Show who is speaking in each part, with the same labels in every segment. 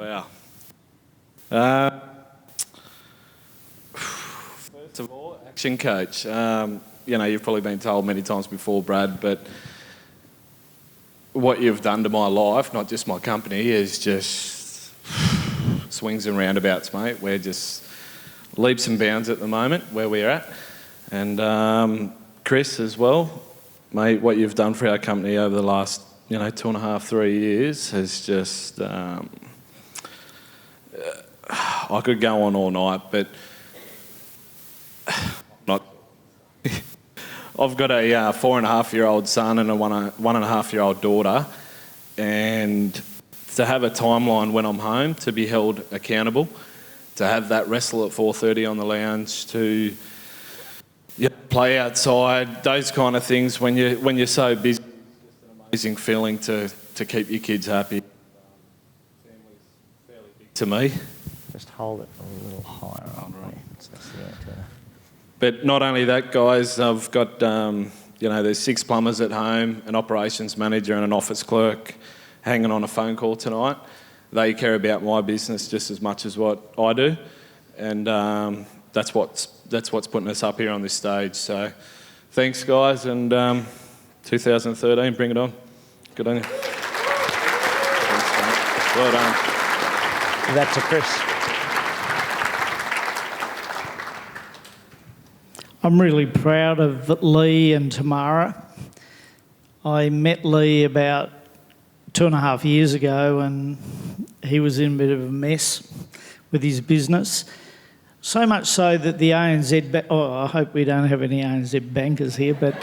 Speaker 1: Wow. First of all, action coach. You've probably been told many times before, Brad, but what you've done to my life, not just my company, is just swings and roundabouts, mate. We're just leaps and bounds at the moment where we're at. And Chris as well, mate, what you've done for our company over the last 2.5, 3 years has just... I could go on all night, but not. I've got a 4.5-year-old son and a 1.5-year-old daughter, and to have a timeline when I'm home, to be held accountable, to have that wrestle at 4:30 on the lounge, to play outside, those kind of things. When you're so busy, it's just an amazing feeling to keep your kids happy. Family's fairly big to me.
Speaker 2: Just hold it a little higher on right.
Speaker 1: But not only that, guys, I've got, there's 6 plumbers at home, an operations manager and an office clerk hanging on a phone call tonight. They care about my business just as much as what I do. And that's what's putting us up here on this stage. So thanks, guys, and 2013, bring it on. Good on you. Thanks, mate. Well done.
Speaker 2: That's to Chris.
Speaker 3: I'm really proud of Lee and Tamara. I met Lee about 2.5 years ago, and he was in a bit of a mess with his business. So much so that the ANZ... I hope we don't have any ANZ bankers here, but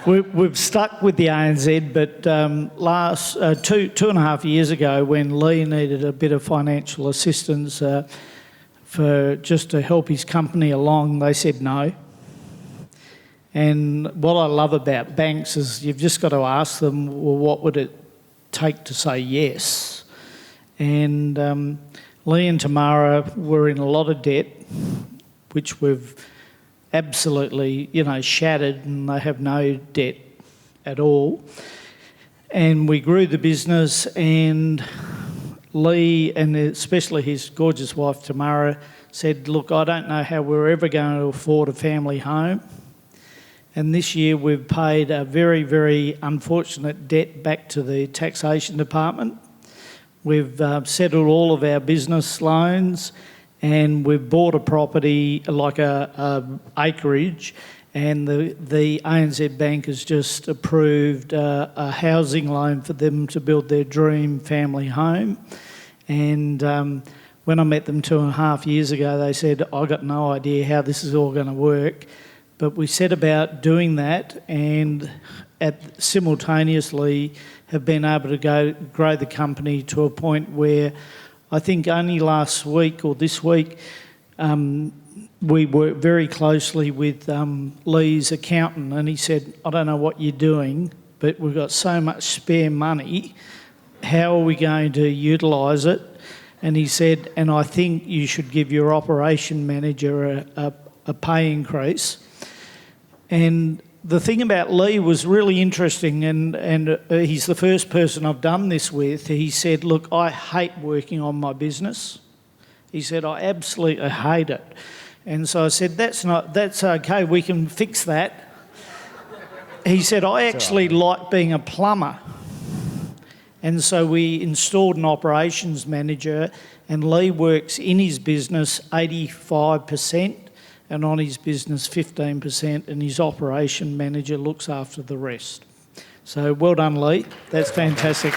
Speaker 3: we've stuck with the ANZ. But 2.5 years ago, when Lee needed a bit of financial assistance just to help his company along, they said no. And what I love about banks is you've just got to ask them, well, what would it take to say yes? And Lee and Tamara were in a lot of debt, which we've absolutely, shattered, and they have no debt at all. And we grew the business, and Lee, and especially his gorgeous wife Tamara, said, look, I don't know how we're ever going to afford a family home. And this year we've paid a very, very unfortunate debt back to the taxation department. We've settled all of our business loans, and we've bought a property like a acreage, and the ANZ Bank has just approved a housing loan for them to build their dream family home. And when I met them 2.5 years ago, they said, I've got no idea how this is all going to work. But we set about doing that, and simultaneously have been able to grow the company to a point where I think only last week or this week we worked very closely with Lee's accountant, and he said, I don't know what you're doing, but we've got so much spare money, how are we going to utilise it? And he said, and I think you should give your operation manager a pay increase. And the thing about Lee was really interesting, and he's the first person I've done this with. He said, look, I hate working on my business. He said, I absolutely hate it. And so I said, that's okay, we can fix that. He said, I actually like being a plumber. And so we installed an operations manager, and Lee works in his business 85%. And on his business 15%, and his operation manager looks after the rest. So well done, Lee. That's fantastic.